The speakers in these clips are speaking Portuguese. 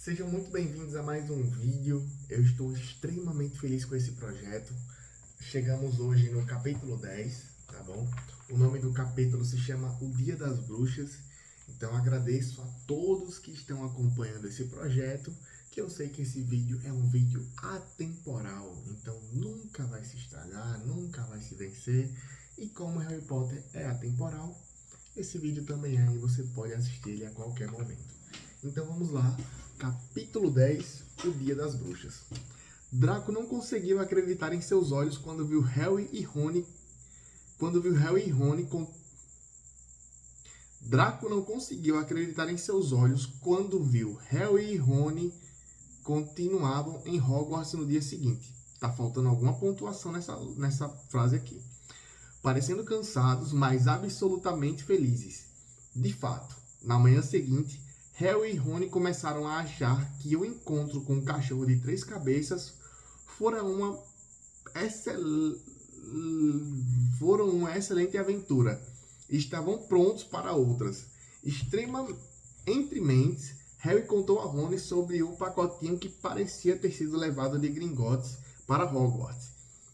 Sejam muito bem-vindos a mais um vídeo. Eu estou extremamente feliz com esse projeto. Chegamos hoje no capítulo 10, tá bom? O nome do capítulo se chama O Dia das Bruxas. Então agradeço a todos que estão acompanhando esse projeto, que eu sei que esse vídeo é um vídeo atemporal, então nunca vai se estragar, nunca vai se vencer. E como Harry Potter é atemporal, esse vídeo também é e você pode assistir ele a qualquer momento. Então vamos lá, capítulo 10, O Dia das Bruxas. Draco não conseguiu acreditar em seus olhos quando viu Harry e Rony Draco não conseguiu acreditar em seus olhos quando viu Harry e Rony continuavam em Hogwarts no dia seguinte. Tá faltando alguma pontuação nessa frase aqui. Parecendo cansados, mas absolutamente felizes. De fato, na manhã seguinte, Harry e Rony começaram a achar que o encontro com o cachorro de 3 cabeças fora uma excelente aventura. Estavam prontos para outras. Entre mentes, Harry contou a Rony sobre o pacotinho que parecia ter sido levado de Gringotts para Hogwarts.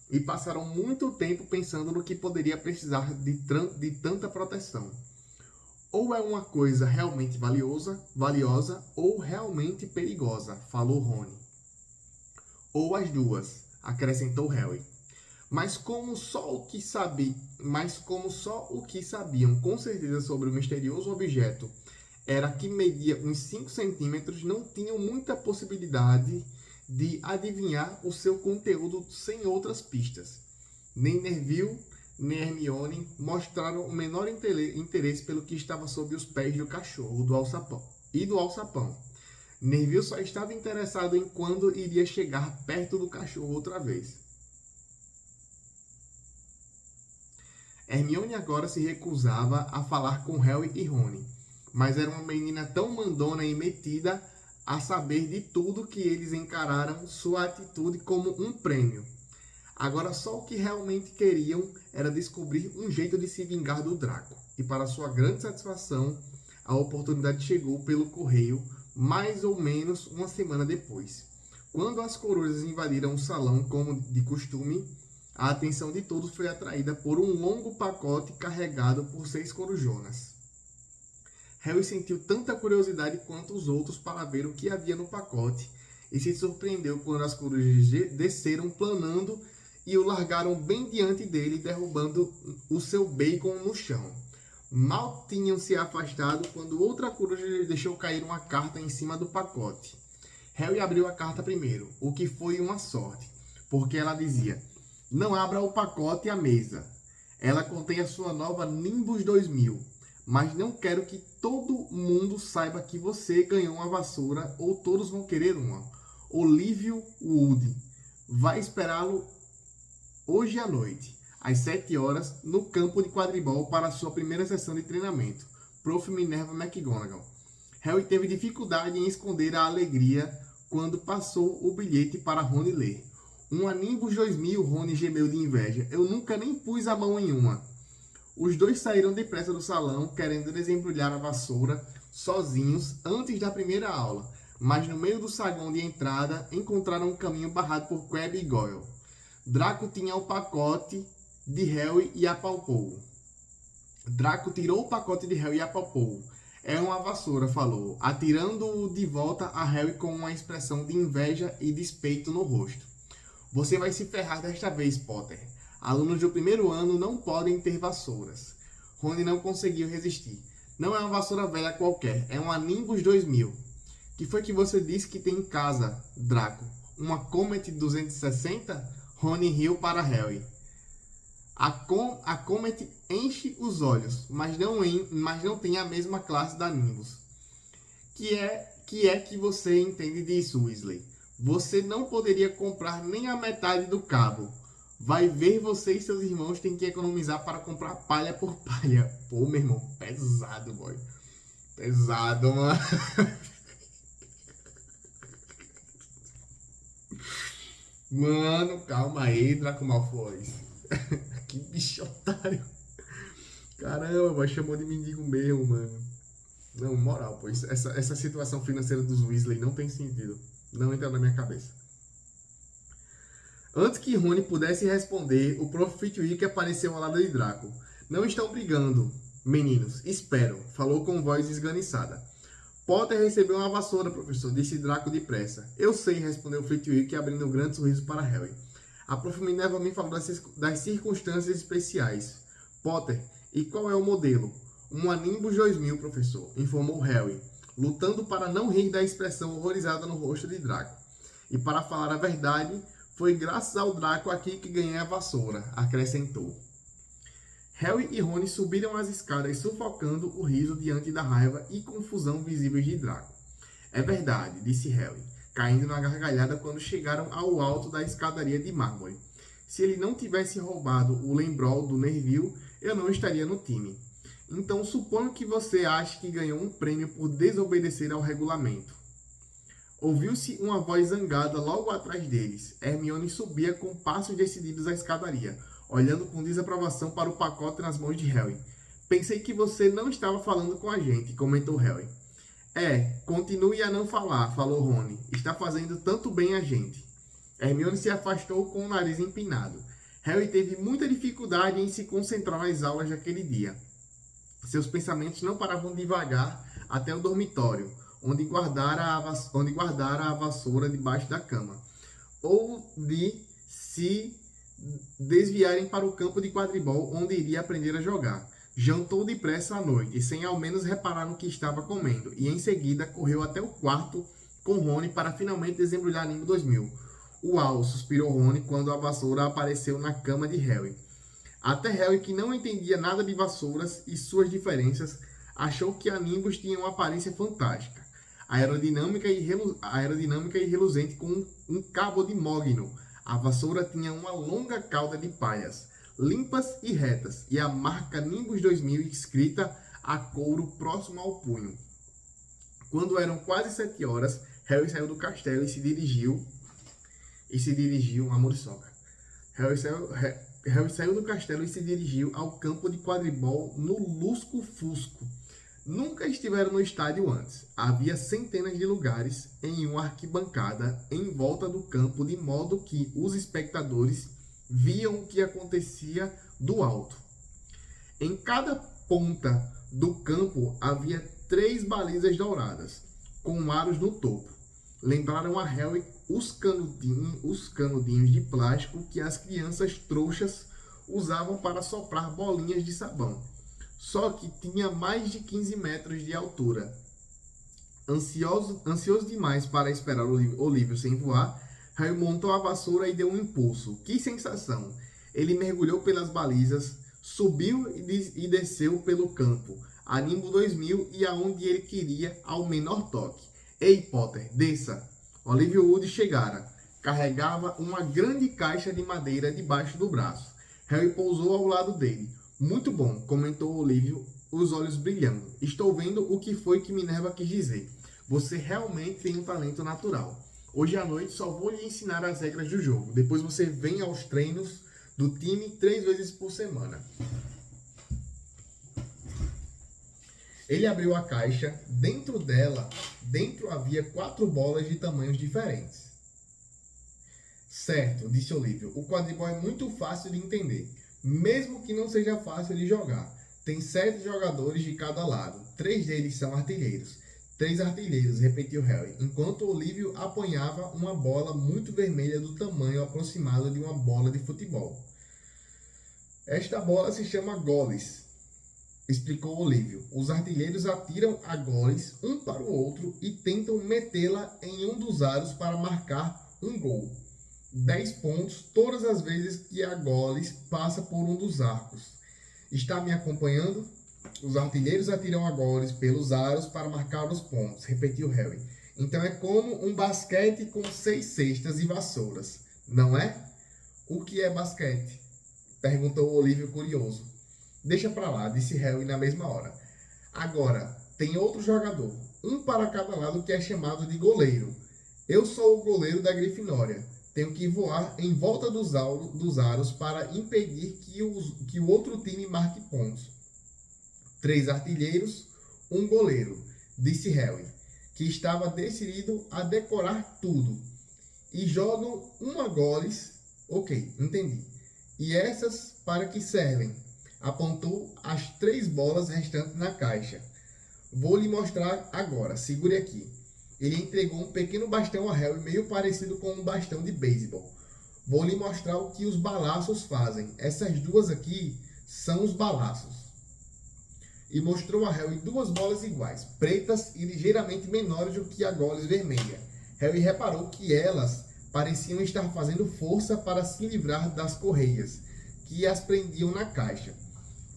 E passaram muito tempo pensando no que poderia precisar de tanta proteção. Ou é uma coisa realmente valiosa ou realmente perigosa, falou Rony. Ou as duas, acrescentou Harry. Mas como só o que sabiam com certeza sobre o misterioso objeto era que media uns 5 centímetros, não tinham muita possibilidade de adivinhar o seu conteúdo sem outras pistas. Nem Neville nem Hermione mostraram o menor interesse pelo que estava sob os pés do cachorro do alçapão. Neville só estava interessado em quando iria chegar perto do cachorro outra vez. Hermione agora se recusava a falar com Harry e Rony, mas era uma menina tão mandona e metida a saber de tudo que eles encararam sua atitude como um prêmio. Agora só o que realmente queriam era descobrir um jeito de se vingar do Draco. E para sua grande satisfação, a oportunidade chegou pelo correio mais ou menos uma semana depois. Quando as corujas invadiram o salão como de costume, a atenção de todos foi atraída por um longo pacote carregado por 6 corujonas. Harry sentiu tanta curiosidade quanto os outros para ver o que havia no pacote e se surpreendeu quando as corujas desceram planando e o largaram bem diante dele, derrubando o seu bacon no chão. Mal tinham se afastado quando outra coruja deixou cair uma carta em cima do pacote. Harry abriu a carta primeiro, o que foi uma sorte, porque ela dizia: "Não abra o pacote à mesa. Ela contém a sua nova Nimbus 2000, mas não quero que todo mundo saiba que você ganhou uma vassoura ou todos vão querer uma. Olívio Wood vai esperá-lo hoje à noite, às 7 horas, no campo de quadribol para a sua primeira sessão de treinamento. Prof. Minerva McGonagall." Harry teve dificuldade em esconder a alegria quando passou o bilhete para Rony ler. "Uma Nimbus 2000, Rony gemeu de inveja. Eu nunca nem pus a mão em uma." Os dois saíram depressa do salão, querendo desembrulhar a vassoura sozinhos antes da primeira aula, mas no meio do saguão de entrada encontraram um caminho barrado por Crabbe e Goyle. Draco tinha o pacote de Harry e apalpou. Draco tirou o pacote de Harry e apalpou. "É uma vassoura", falou, atirando-o de volta a Harry com uma expressão de inveja e despeito no rosto. "Você vai se ferrar desta vez, Potter. Alunos do primeiro ano não podem ter vassouras." Rony não conseguiu resistir. "Não é uma vassoura velha qualquer, é uma Nimbus 2000. Que foi que você disse que tem em casa, Draco? Uma Comet 260? Rony riu para Harry. A Comet enche os olhos, mas não tem a mesma classe da Nimbus. Que você entende disso, Weasley? Você não poderia comprar nem a metade do cabo. Vai ver, você e seus irmãos têm que economizar para comprar palha por palha." Pô, meu irmão, pesado, boy. Pesado, mano. Mano, calma aí, Draco Malfoy. Que bicho otário. Caramba, mas chamou de mendigo mesmo, mano. Não, moral, pois essa situação financeira dos Weasley não tem sentido. Não entra na minha cabeça. Antes que Rony pudesse responder, o Prof. Flitwick apareceu ao lado de Draco. Não estão brigando, meninos. Espero, falou com voz esganiçada. Potter recebeu uma vassoura, professor, disse Draco depressa. Eu sei, respondeu Flitwick, abrindo um grande sorriso para Harry. A Prof. Minerva me falou das circunstâncias especiais. Potter, e qual é o modelo? Uma Nimbus 2000, professor, informou Harry, lutando para não rir da expressão horrorizada no rosto de Draco. E para falar a verdade, foi graças ao Draco aqui que ganhei a vassoura, acrescentou. Harry e Rony subiram as escadas sufocando o riso diante da raiva e confusão visíveis de Draco. É verdade, disse Harry, caindo na gargalhada quando chegaram ao alto da escadaria de mármore. Se ele não tivesse roubado o Lembrol do Nerville, eu não estaria no time. Então suponho que você ache que ganhou um prêmio por desobedecer ao regulamento. Ouviu-se uma voz zangada logo atrás deles. Hermione subia com passos decididos a escadaria, olhando com desaprovação para o pacote nas mãos de Harry. Pensei que você não estava falando com a gente, comentou Harry. Continue a não falar, falou Rony. Está fazendo tanto bem a gente. Hermione se afastou com o nariz empinado. Harry teve muita dificuldade em se concentrar nas aulas daquele dia. Seus pensamentos não paravam de vagar até o dormitório, onde guardara a vassoura debaixo da cama, ou de se desviarem para o campo de quadribol, onde iria aprender a jogar. Jantou depressa à noite, sem ao menos reparar no que estava comendo, e em seguida correu até o quarto com Rony para finalmente desembrulhar Nimbus 2000. Uau, suspirou Rony quando a vassoura apareceu na cama de Harry. Até Harry, que não entendia nada de vassouras e suas diferenças, achou que a Nimbus tinha uma aparência fantástica, aerodinâmica e reluzente com um cabo de mogno. A vassoura tinha uma longa cauda de palhas, limpas e retas, e a marca Nimbus 2000 escrita a couro próximo ao punho. Quando eram quase 7 horas, Harry saiu do castelo e se dirigiu a Muriçoca. Harry saiu do castelo e se dirigiu ao campo de quadribol no Lusco Fusco. Nunca estiveram no estádio antes. Havia centenas de lugares em uma arquibancada em volta do campo, de modo que os espectadores viam o que acontecia do alto. Em cada ponta do campo havia 3 balizas douradas, com aros no topo. Lembraram a Harry os canudinhos de plástico que as crianças trouxas usavam para soprar bolinhas de sabão. Só que tinha mais de 15 metros de altura. Ansioso demais para esperar Olívio sem voar, Harry montou a vassoura e deu um impulso. Que sensação! Ele mergulhou pelas balizas, subiu e desceu pelo campo, a Nimbus 2000 e aonde ele queria ao menor toque. Ei, Potter, desça! Olívio Wood chegara. Carregava uma grande caixa de madeira debaixo do braço. Harry pousou ao lado dele. Muito bom, comentou Olívio, os olhos brilhando. Estou vendo o que foi que Minerva quis dizer. Você realmente tem um talento natural. Hoje à noite só vou lhe ensinar as regras do jogo. Depois você vem aos treinos do time 3 vezes por semana. Ele abriu a caixa. Dentro havia 4 bolas de tamanhos diferentes. Certo, disse Olívio. O quadribol é muito fácil de entender, mesmo que não seja fácil de jogar. Tem 7 jogadores de cada lado. 3 deles são artilheiros. 3 artilheiros, repetiu Harry, enquanto Olívio apanhava uma bola muito vermelha do tamanho aproximado de uma bola de futebol. Esta bola se chama goles, explicou Olívio. Os artilheiros atiram a goles um para o outro e tentam metê-la em um dos aros para marcar um gol. 10 pontos todas as vezes que a goles passa por um dos arcos. Está me acompanhando? Os artilheiros atiram a goles pelos aros para marcar os pontos, repetiu Harry. Então é como um basquete com 6 cestas e vassouras, não é? O que é basquete? Perguntou Olívio curioso. Deixa pra lá, disse Harry na mesma hora. Agora, tem outro jogador, um para cada lado, que é chamado de goleiro. Eu sou o goleiro da Grifinória. Tenho que voar em volta dos aros para impedir que o outro time marque pontos. 3 artilheiros, um goleiro. disse Harry, que estava decidido a decorar tudo. E jogam uma goles. Ok, entendi. E essas para que servem? Apontou as 3 bolas restantes na caixa. Vou lhe mostrar agora, segure aqui. Ele entregou um pequeno bastão a Harry, meio parecido com um bastão de beisebol. Vou lhe mostrar o que os balaços fazem. Essas 2 aqui são os balaços. E mostrou a Harry 2 bolas iguais, pretas e ligeiramente menores do que a goles vermelha. Harry reparou que elas pareciam estar fazendo força para se livrar das correias, que as prendiam na caixa.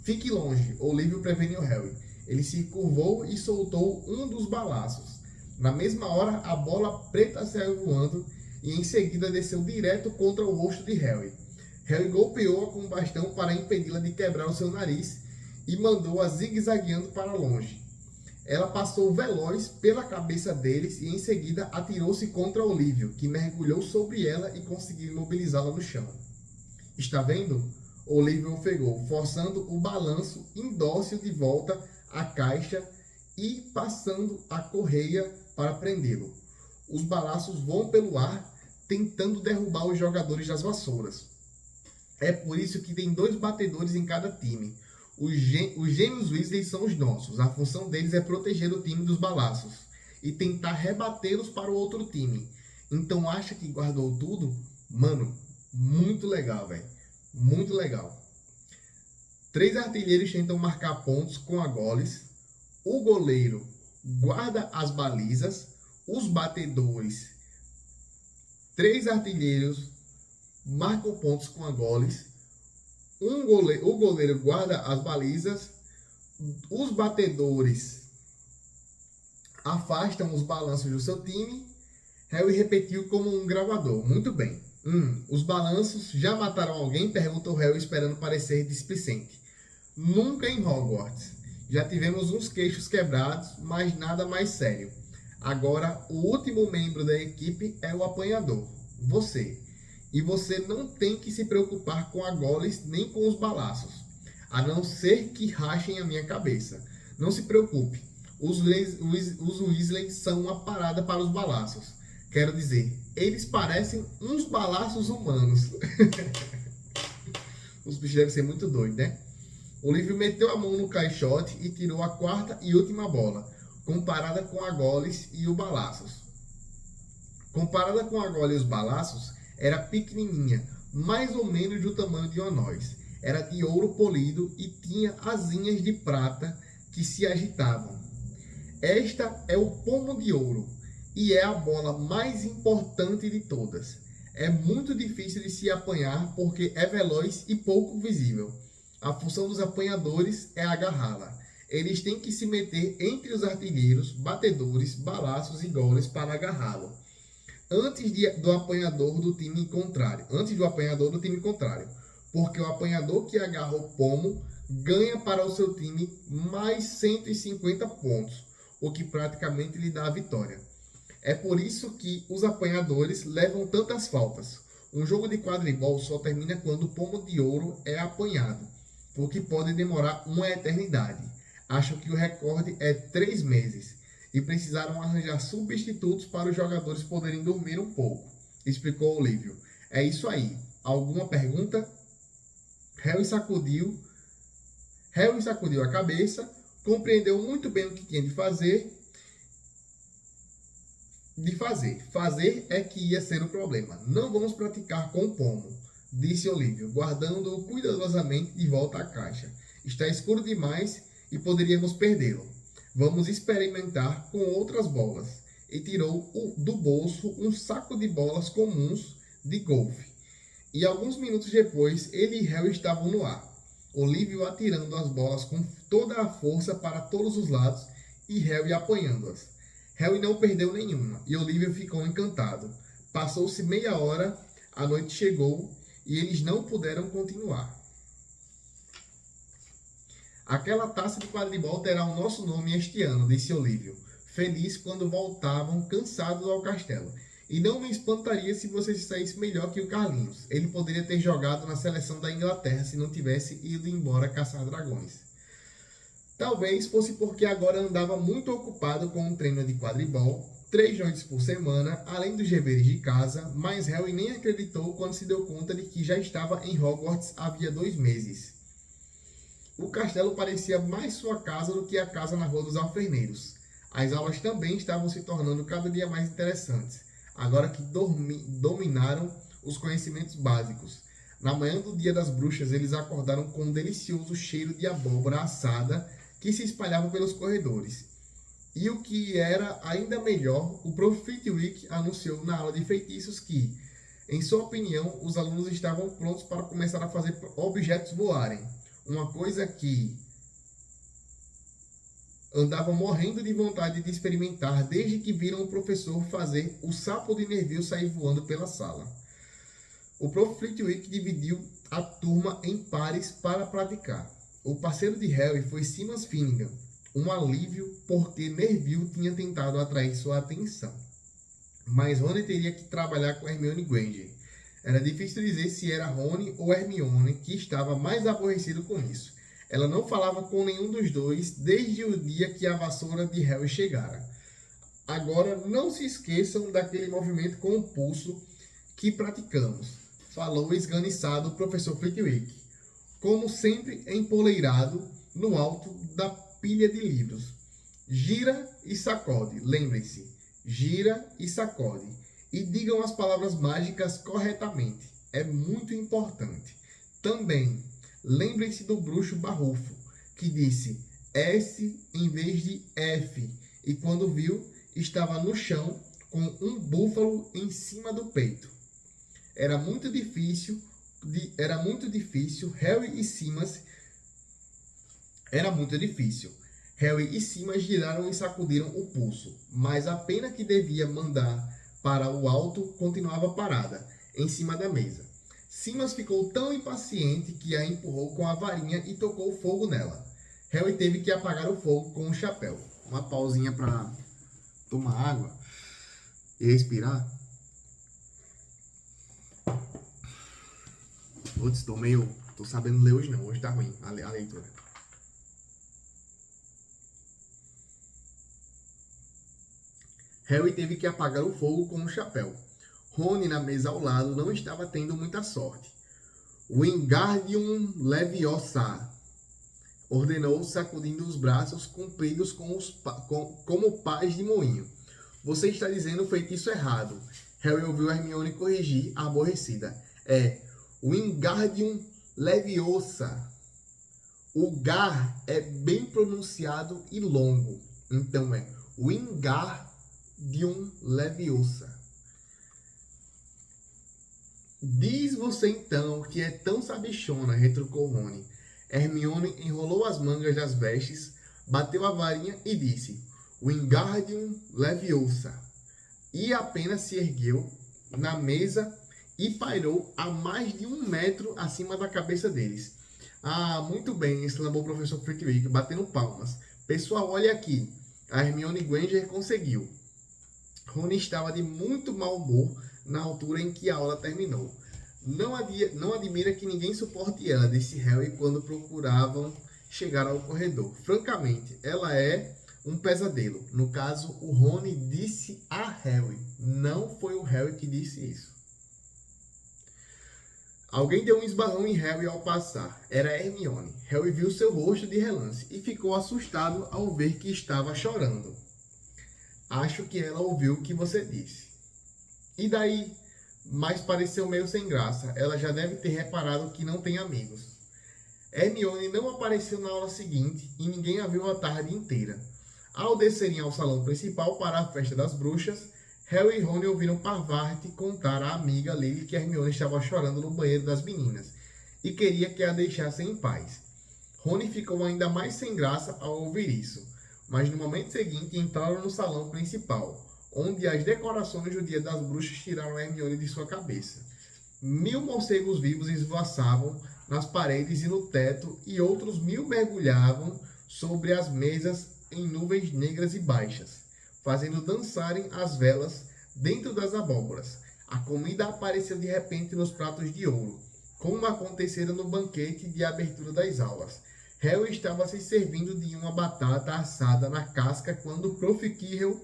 Fique longe, Olívio preveniu Harry. Ele se curvou e soltou um dos balaços. Na mesma hora, a bola preta saiu voando e em seguida desceu direto contra o rosto de Harry. Harry golpeou-a com um bastão para impedi-la de quebrar o seu nariz e mandou-a zigue-zagueando para longe. Ela passou veloz pela cabeça deles e em seguida atirou-se contra Olívio, que mergulhou sobre ela e conseguiu imobilizá-la no chão. Está vendo? Olívio ofegou, forçando o balanço indócil de volta à caixa e passando a correia para prendê-lo. Os balaços voam pelo ar, tentando derrubar os jogadores das vassouras. É por isso que tem 2 batedores em cada time. Os gêmeos Weasley são os nossos. A função deles é proteger o time dos balaços e tentar rebatê-los para o outro time. Então acha que guardou tudo? Mano, muito legal, velho. Muito legal. 3 artilheiros tentam marcar pontos com a goles. O goleiro guarda as balizas. Os batedores, 3 artilheiros marcam pontos com a goles. O goleiro guarda as balizas. Os batedores afastam os balanços do seu time. Harry repetiu como um gravador. Muito bem. Os balanços já mataram alguém? Perguntou Harry, esperando parecer displicente. Nunca em Hogwarts. Já tivemos uns queixos quebrados, mas nada mais sério. Agora, o último membro da equipe é o apanhador, você. E você não tem que se preocupar com a goles nem com os balaços, a não ser que rachem a minha cabeça. Não se preocupe, os Weasley são uma parada para os balaços. Quero dizer, eles parecem uns balaços humanos. Os bichos devem ser muito doidos, né? Olívio meteu a mão no caixote e tirou a 4ª e última bola, comparada com a goles e o balaços. Comparada com a gola e os balaços, era pequenininha, mais ou menos do tamanho de uma noz. Era de ouro polido e tinha asinhas de prata que se agitavam. Esta é o pomo de ouro e é a bola mais importante de todas. É muito difícil de se apanhar porque é veloz e pouco visível. A função dos apanhadores é agarrá-la. Eles têm que se meter entre os artilheiros, batedores, balaços e goles para agarrá-lo. Antes do apanhador do time contrário. Porque o apanhador que agarra o pomo ganha para o seu time mais 150 pontos, o que praticamente lhe dá a vitória. É por isso que os apanhadores levam tantas faltas. Um jogo de quadribol só termina quando o pomo de ouro é apanhado, o que pode demorar uma eternidade. Acho que o recorde é 3 meses e precisaram arranjar substitutos para os jogadores poderem dormir um pouco, explicou Olívio. É isso aí. Alguma pergunta? Harry sacudiu a cabeça, compreendeu muito bem o que tinha de fazer. Fazer é que ia ser o problema. Não vamos praticar com o pomo, disse Olívio, guardando-o cuidadosamente de volta à caixa. Está escuro demais e poderíamos perdê-lo. Vamos experimentar com outras bolas. E tirou do bolso um saco de bolas comuns de golfe. E alguns minutos depois, ele e Harry estavam no ar. Olívio atirando as bolas com toda a força para todos os lados e Harry apanhando-as. Harry não perdeu nenhuma e Olívio ficou encantado. Passou-se meia hora, a noite chegou e eles não puderam continuar. Aquela taça de quadribol terá o nosso nome este ano, disse Olívio, feliz quando voltavam cansados ao castelo. E não me espantaria se você se saísse melhor que o Carlinhos. Ele poderia ter jogado na seleção da Inglaterra se não tivesse ido embora caçar dragões. Talvez fosse porque agora andava muito ocupado com um treino de quadribol, 3 noites por semana, além dos deveres de casa, mas Harry nem acreditou quando se deu conta de que já estava em Hogwarts havia 2 meses. O castelo parecia mais sua casa do que a casa na Rua dos Alfeneiros. As aulas também estavam se tornando cada dia mais interessantes, agora que dominaram os conhecimentos básicos. Na manhã do Dia das Bruxas, eles acordaram com um delicioso cheiro de abóbora assada que se espalhava pelos corredores. E o que era ainda melhor, o Prof. Flitwick anunciou na aula de feitiços que, em sua opinião, os alunos estavam prontos para começar a fazer objetos voarem. Uma coisa que andavam morrendo de vontade de experimentar desde que viram o professor fazer o sapo de Nerville sair voando pela sala. O Prof. Flitwick dividiu a turma em pares para praticar. O parceiro de Harry foi Seamus Finnegan, um alívio porque Nerville tinha tentado atrair sua atenção. Mas Rony teria que trabalhar com Hermione Granger. Era difícil dizer se era Rony ou Hermione que estava mais aborrecido com isso. Ela não falava com nenhum dos dois desde o dia que a vassoura de Harry chegara. Agora, não se esqueçam daquele movimento com o pulso que praticamos, falou esganiçado o professor Flitwick, como sempre empoleirado no alto da pilha de livros. Gira e sacode, lembrem-se, gira e sacode. E digam as palavras mágicas corretamente, é muito importante. Também, lembrem-se do bruxo Barrufo, que disse S em vez de F, e quando viu, estava no chão com um búfalo em cima do peito. Era muito difícil, Harry e Simas giraram e sacudiram o pulso, mas a pena que devia mandar para o alto continuava parada, em cima da mesa. Simas ficou tão impaciente que a empurrou com a varinha e tocou fogo nela. Harry teve que apagar o fogo com o chapéu. Uma pausinha para tomar água e respirar. Putz, tô sabendo ler hoje não, hoje tá ruim a leitura. Harry teve que apagar o fogo com um chapéu. Rony, na mesa ao lado, não estava tendo muita sorte. Wingardium Leviosa, ordenou, sacudindo os braços compridos como pás de moinho. Você está dizendo o feitiço errado. Harry ouviu Hermione corrigir, aborrecida. É Wingardium Leviosa. O gar é bem pronunciado e longo. Então é Wingardium Leviosa. Diz você então que é tão sabichona, retrucou Rony. Hermione enrolou as mangas das vestes, bateu a varinha e disse Wingardium Leviosa. E apenas se ergueu na mesa e pairou a mais de 1 metro acima da cabeça deles. Ah, muito bem, exclamou o professor Flitwick, batendo palmas. Pessoal, olha aqui. A Hermione Granger conseguiu. Rony estava de muito mau humor na altura em que a aula terminou. Não admira que ninguém suporte ela, disse Harry quando procuravam chegar ao corredor. Francamente, ela é um pesadelo. No caso, o Rony disse a Harry. Não foi o Harry que disse isso. Alguém deu um esbarrão em Harry ao passar. Era Hermione. Harry viu seu rosto de relance e ficou assustado ao ver que estava chorando. Acho que ela ouviu o que você disse. E daí? Mas pareceu meio sem graça. Ela já deve ter reparado que não tem amigos. Hermione não apareceu na aula seguinte e ninguém a viu a tarde inteira. Ao descerem ao salão principal para a festa das bruxas, Harry e Rony ouviram Parvati contar à amiga Lily que Hermione estava chorando no banheiro das meninas e queria que a deixassem em paz. Rony ficou ainda mais sem graça ao ouvir isso, mas no momento seguinte entraram no salão principal, onde as decorações do Dia das Bruxas tiraram Hermione de sua cabeça. 1000 morcegos vivos esvoaçavam nas paredes e no teto, e outros 1000 mergulhavam sobre as mesas em nuvens negras e baixas, fazendo dançarem as velas dentro das abóboras. A comida apareceu de repente nos pratos de ouro, como acontecera no banquete de abertura das aulas. Harry estava se servindo de uma batata assada na casca quando o Prof. Quirrell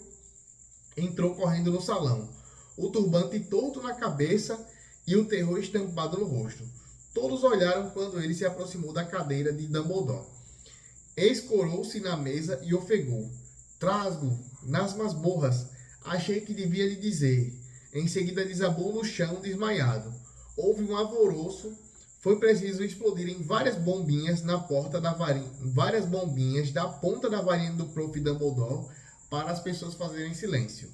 entrou correndo no salão, o turbante torto na cabeça e o terror estampado no rosto. Todos olharam quando ele se aproximou da cadeira de Dumbledore. Escorou-se na mesa e ofegou. Trasgo, nas masmorras, achei que devia lhe dizer. Em seguida desabou no chão desmaiado. Houve um alvoroço. Foi preciso explodirem várias bombinhas na porta da varinha, várias bombinhas da ponta da varinha do Prof. Dumbledore para as pessoas fazerem silêncio.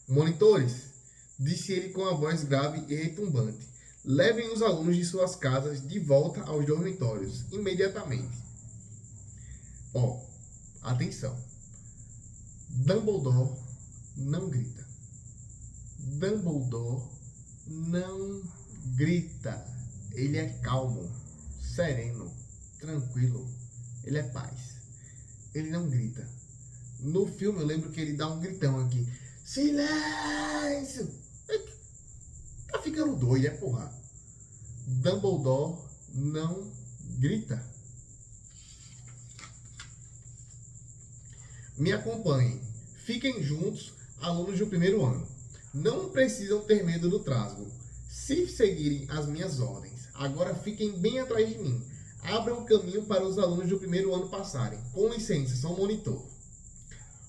Monitores, disse ele com a voz grave e retumbante, levem os alunos de suas casas de volta aos dormitórios, imediatamente. Atenção. Dumbledore não grita. Dumbledore não grita. Ele é calmo, sereno, tranquilo. Ele é paz. Ele não grita. No filme eu lembro que ele dá um gritão aqui. Silêncio! Tá ficando doido, porra. Dumbledore não grita. Me acompanhem. Fiquem juntos, alunos do primeiro ano. Não precisam ter medo do trasgo. Se seguirem as minhas ordens, agora fiquem bem atrás de mim. Abram o caminho para os alunos do primeiro ano passarem. Com licença, sou monitor.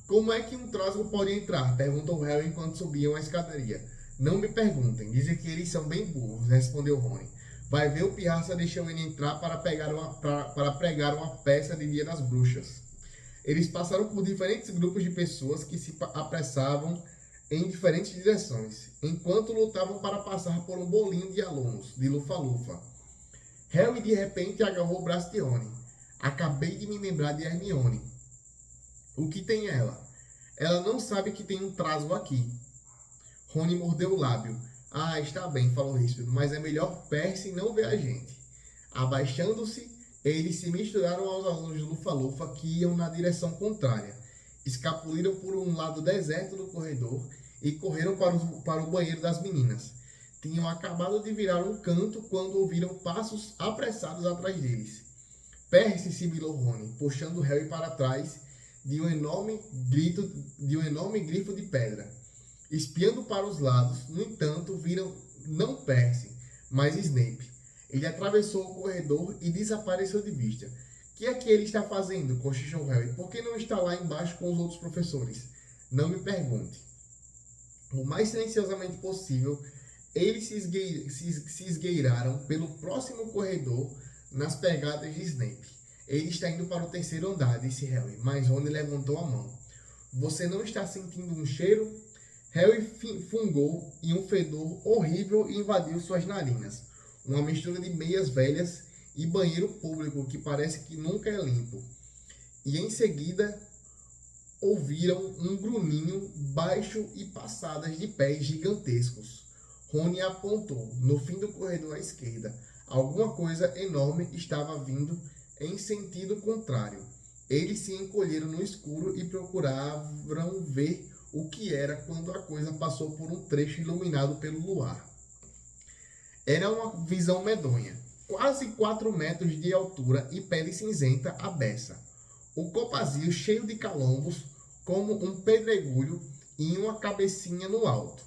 Como é que um trasgo pode entrar? Perguntou Harry enquanto subiam a escadaria. Não me perguntem, dizem que eles são bem burros, respondeu Rony. Vai ver, o Pirraça deixou ele entrar para pregar uma peça de Dia das Bruxas. Eles passaram por diferentes grupos de pessoas que se apressavam em diferentes direções, enquanto lutavam para passar por um bolinho de alunos, de lufa-lufa. Harry de repente agarrou o braço de Rony. Acabei de me lembrar de Hermione. O que tem ela? Ela não sabe que tem um trasgo aqui. Rony mordeu o lábio. Ah, está bem, falou ríspido, mas é melhor Percy não ver a gente. Abaixando-se, eles se misturaram aos alunos de Lufa-Lufa que iam na direção contrária. Escapuliram por um lado deserto do corredor e correram para o banheiro das meninas. Tinham acabado de virar um canto quando ouviram passos apressados atrás deles. Percy, sibilou Rony, puxando Harry para trás de um enorme grifo de pedra. Espiando para os lados, no entanto, viram não Percy, mas Snape. Ele atravessou o corredor e desapareceu de vista. Que é que ele está fazendo? Cochichou Harry. Por que não está lá embaixo com os outros professores? Não me pergunte. O mais silenciosamente possível, eles se esgueiraram pelo próximo corredor nas pegadas de Snape. Ele está indo para o terceiro andar, disse Harry, mas Rony levantou a mão. Você não está sentindo um cheiro? Harry fungou e um fedor horrível invadiu suas narinas. Uma mistura de meias velhas e banheiro público que parece que nunca é limpo. E em seguida ouviram um grunhinho baixo e passadas de pés gigantescos. Rony apontou, no fim do corredor à esquerda. Alguma coisa enorme estava vindo em sentido contrário. Eles se encolheram no escuro e procuravam ver o que era quando a coisa passou por um trecho iluminado pelo luar. Era uma visão medonha. Quase 4 metros de altura e pele cinzenta à beça. O copazio cheio de calombos, como um pedregulho e uma cabecinha no alto,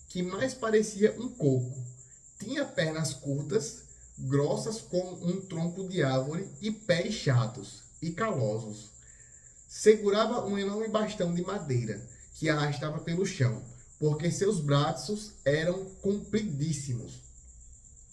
que mais parecia um coco. Tinha pernas curtas, grossas como um tronco de árvore e pés chatos e calosos. Segurava um enorme bastão de madeira que arrastava pelo chão, porque seus braços eram compridíssimos.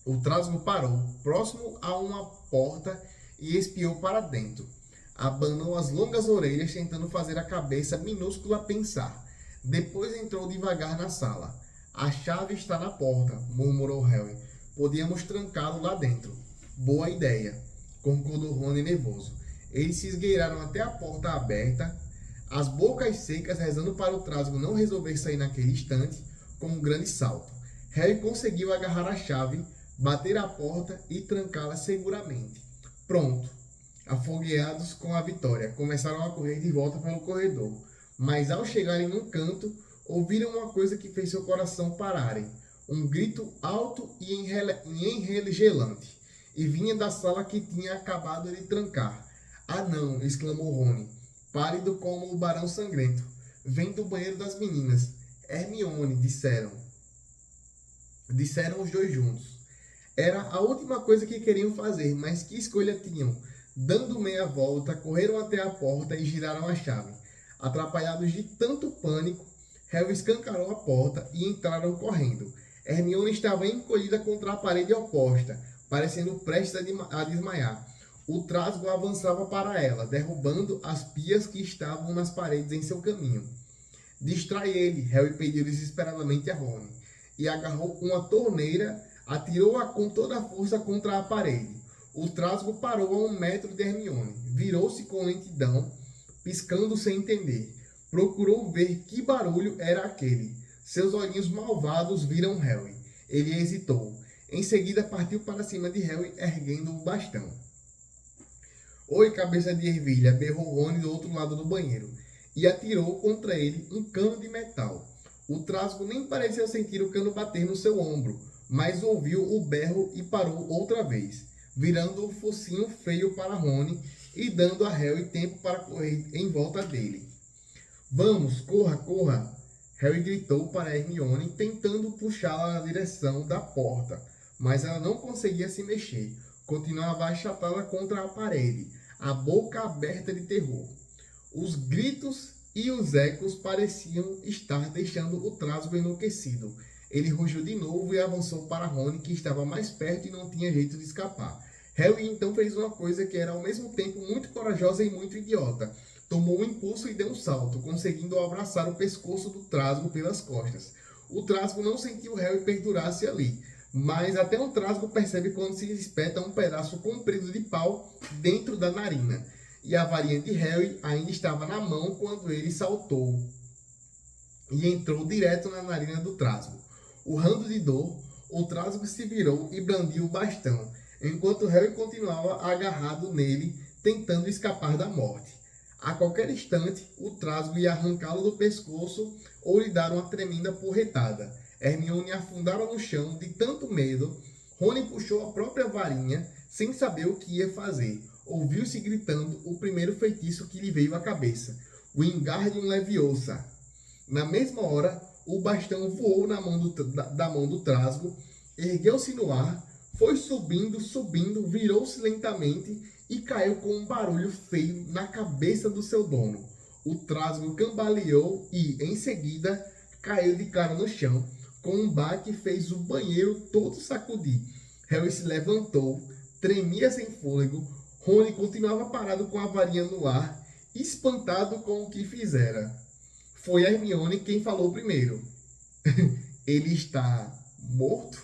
O trasgo parou, próximo a uma porta, e espiou para dentro. Abanou as longas orelhas, tentando fazer a cabeça minúscula pensar. Depois entrou devagar na sala. A chave está na porta, murmurou Harry. Podíamos trancá-lo lá dentro. Boa ideia, concordou Rony nervoso. Eles se esgueiraram até a porta aberta, as bocas secas rezando para o trasgo não resolver sair naquele instante com um grande salto. Harry conseguiu agarrar a chave, bater a porta e trancá-la seguramente. Pronto. Afogueados com a vitória, começaram a correr de volta pelo corredor. Mas ao chegarem num canto, ouviram uma coisa que fez seu coração pararem. Um grito alto e enregelante. e vinha da sala que tinha acabado de trancar. Ah não, exclamou Rony, pálido como o Barão Sangrento. Vem do banheiro das meninas. Hermione, disseram os dois juntos. Era a última coisa que queriam fazer, mas que escolha tinham? Dando meia volta, correram até a porta e giraram a chave. Atrapalhados de tanto pânico, Harry escancarou a porta e entraram correndo. Hermione estava encolhida contra a parede oposta, parecendo prestes a desmaiar. O trasgo avançava para ela, derrubando as pias que estavam nas paredes em seu caminho. Distrai ele, Harry pediu desesperadamente a Rony, e agarrou uma torneira, atirou-a com toda a força contra a parede. O trasgo parou a 1 metro de Hermione. Virou-se com lentidão, piscando sem entender. Procurou ver que barulho era aquele. Seus olhinhos malvados viram Harry. Ele hesitou. Em seguida partiu para cima de Harry, erguendo o bastão. Oi, cabeça de ervilha, berrou Rony do outro lado do banheiro, e atirou contra ele um cano de metal. O trasgo nem parecia sentir o cano bater no seu ombro, mas ouviu o berro e parou outra vez, virando o focinho feio para Rony e dando a Harry tempo para correr em volta dele. Vamos, corra, corra! Harry gritou para Hermione, tentando puxá-la na direção da porta, mas ela não conseguia se mexer. Continuava achatada contra a parede, a boca aberta de terror. Os gritos e os ecos pareciam estar deixando o trasgo enlouquecido. Ele rugiu de novo e avançou para Rony, que estava mais perto e não tinha jeito de escapar. Harry então fez uma coisa que era ao mesmo tempo muito corajosa e muito idiota. Tomou um impulso e deu um salto, conseguindo abraçar o pescoço do trasgo pelas costas. O trasgo não sentiu Harry perdurar-se ali, mas até um trasgo percebe quando se espeta um pedaço comprido de pau dentro da narina. E a varinha de Harry ainda estava na mão quando ele saltou e entrou direto na narina do trasgo. Urrando de dor, o trasgo se virou e brandiu o bastão, enquanto Harry continuava agarrado nele, tentando escapar da morte. A qualquer instante, o trasgo ia arrancá-lo do pescoço ou lhe dar uma tremenda porretada. Hermione afundara no chão de tanto medo. Rony puxou a própria varinha, sem saber o que ia fazer. Ouviu-se gritando o primeiro feitiço que lhe veio à cabeça, Wingardium Leviosa. Na mesma hora, o bastão voou da mão do trasgo, ergueu-se no ar, foi subindo, virou-se lentamente e caiu com um barulho feio na cabeça do seu dono. O trasgo cambaleou e, em seguida, caiu de cara no chão. Com um baque, fez o banheiro todo sacudir. Harry se levantou, tremia sem fôlego. Rony continuava parado com a varinha no ar, espantado com o que fizera. Foi Hermione quem falou primeiro. Ele está morto?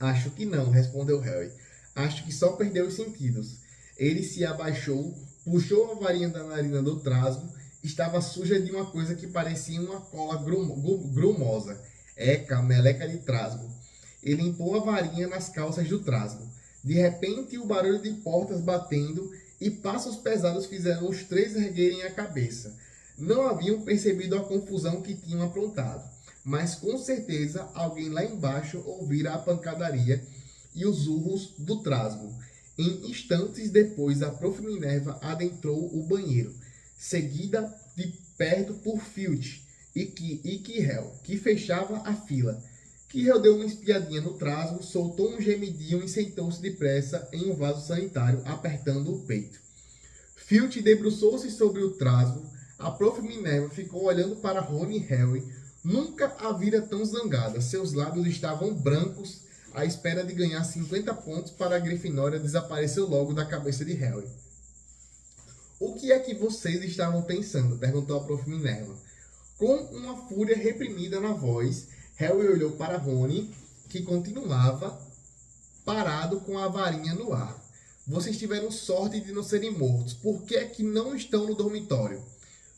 Acho que não, respondeu Harry. Acho que só perdeu os sentidos. Ele se abaixou, puxou a varinha da narina do trasgo. Estava suja de uma coisa que parecia uma cola grumosa. Eca, meleca de trasgo. Ele limpou a varinha nas calças do trasgo. De repente, o barulho de portas batendo e passos pesados fizeram os três erguerem a cabeça. Não haviam percebido a confusão que tinham aprontado, mas com certeza alguém lá embaixo ouvira a pancadaria e os urros do trasgo. Em instantes depois, a Prof. Minerva adentrou o banheiro, seguida de perto por Filch e Quirrell, que fechava a fila. Quirrell deu uma espiadinha no trasgo, soltou um gemidinho e sentou-se depressa em um vaso sanitário, apertando o peito. Filch debruçou-se sobre o trasgo. A Prof. Minerva ficou olhando para Rony e Harry. Nunca a vira tão zangada. Seus lábios estavam brancos, à espera de ganhar 50 pontos para a Grifinória desaparecer logo da cabeça de Harry. O que é que vocês estavam pensando? Perguntou a Prof. Minerva. Com uma fúria reprimida na voz, Harry olhou para Rony, que continuava parado com a varinha no ar. Vocês tiveram sorte de não serem mortos. Por que é que não estão no dormitório?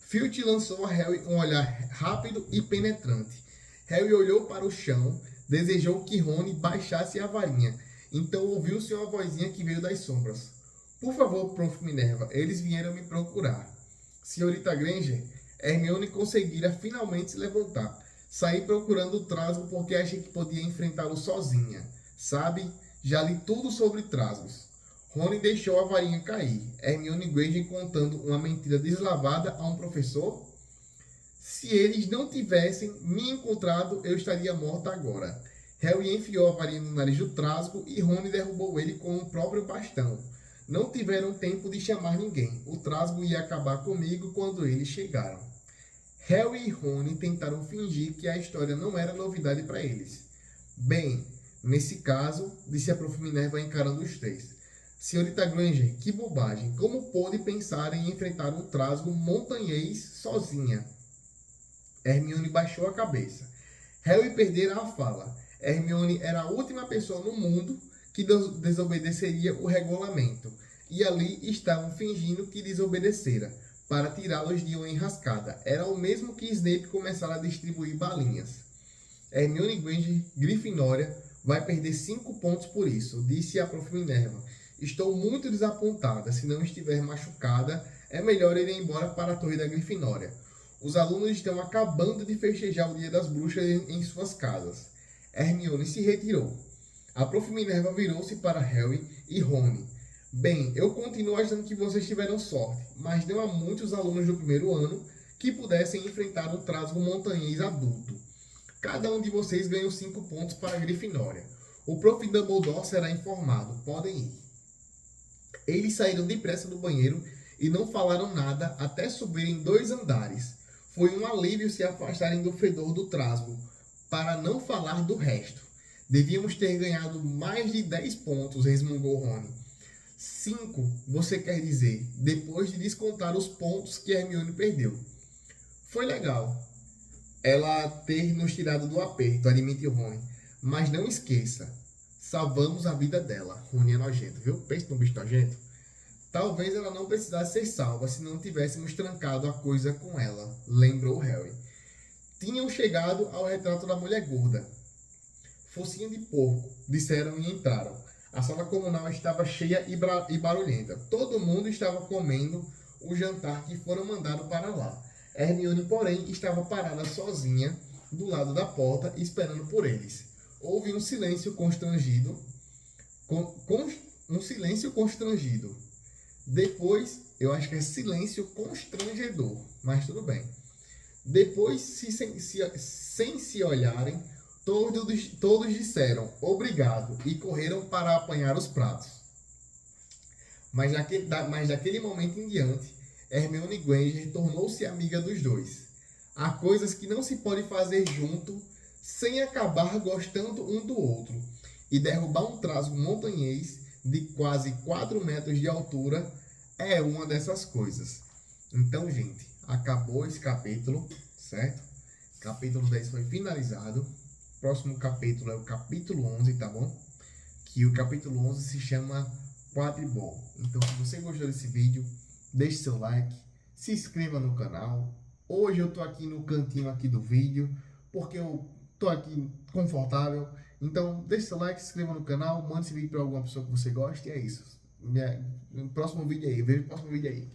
Filch lançou a Harry um olhar rápido e penetrante. Harry olhou para o chão, desejou que Rony baixasse a varinha. Então ouviu-se uma vozinha que veio das sombras. Por favor, Prof. Minerva, eles vieram me procurar. Senhorita Granger, Hermione conseguira finalmente se levantar. Saí procurando o trasgo porque achei que podia enfrentá-lo sozinha. Sabe, Já li tudo sobre trasgos. Rony deixou a varinha cair. Hermione Granger contando uma mentira deslavada a um professor. Se eles não tivessem me encontrado, eu estaria morta agora. Harry enfiou a varinha no nariz do trasgo e Rony derrubou ele com o próprio bastão. Não tiveram tempo de chamar ninguém. O trasgo ia acabar comigo quando eles chegaram. Harry e Rony tentaram fingir que a história não era novidade para eles. Bem, nesse caso, disse a Prof. Minerva encarando os três. Senhorita Granger, que bobagem. Como pôde pensar em enfrentar um trasgo montanhês sozinha? Hermione baixou a cabeça. Harry perdera a fala. Hermione era a última pessoa no mundo que desobedeceria o regulamento. E ali estavam fingindo que desobedecera, para tirá-los de uma enrascada. Era o mesmo que Snape começara a distribuir balinhas. Hermione Granger, Grifinória, vai perder 5 pontos por isso, disse a Prof. Minerva. Estou muito desapontada. Se não estiver machucada, é melhor ir embora para a Torre da Grifinória. Os alunos estão acabando de festejar o Dia das Bruxas em suas casas. Hermione se retirou. A Prof. Minerva virou-se para Harry e Rony. Bem, eu continuo achando que vocês tiveram sorte, mas não há muitos alunos do primeiro ano que pudessem enfrentar um trasgo montanhês adulto. Cada um de vocês ganhou 5 pontos para a Grifinória. O Prof. Dumbledore será informado. Podem ir. Eles saíram depressa do banheiro e não falaram nada até subirem 2 andares. Foi um alívio se afastarem do fedor do trasgo, para não falar do resto. Devíamos ter ganhado mais de 10 pontos, resmungou Rony. 5, você quer dizer, depois de descontar os pontos que Hermione perdeu. Foi legal ela ter nos tirado do aperto, admite Rony. Mas não esqueça, salvamos a vida dela. Rony é nojento, viu? Pensa no bicho nojento. Talvez ela não precisasse ser salva se não tivéssemos trancado a coisa com ela, lembrou Harry. Tinham chegado ao retrato da mulher gorda. Focinho de porco, disseram e entraram. A sala comunal estava cheia e barulhenta. Todo mundo estava comendo o jantar que foram mandados para lá. Hermione, porém, estava parada sozinha do lado da porta, esperando por eles. Houve um silêncio constrangido. Um silêncio constrangido. Depois, eu acho que é silêncio constrangedor, mas tudo bem. Depois, sem se olharem, todos disseram obrigado e correram para apanhar os pratos. Mas daquele momento em diante, Hermione Granger tornou-se amiga dos dois. Há coisas que não se pode fazer junto sem acabar gostando um do outro. E derrubar um trasgo montanhês de quase 4 metros de altura é uma dessas coisas. Então, gente, acabou esse capítulo, certo? Capítulo 10 foi finalizado. Próximo capítulo é o capítulo 11, tá bom? Que o capítulo 11 se chama Quadribol. Então, se você gostou desse vídeo, deixe seu like, se inscreva no canal. Hoje eu tô aqui no cantinho aqui do vídeo, porque eu tô aqui confortável. Então, deixe seu like, se inscreva no canal, mande esse vídeo para alguma pessoa que você goste e é isso. Próximo vídeo aí, veja o próximo vídeo aí.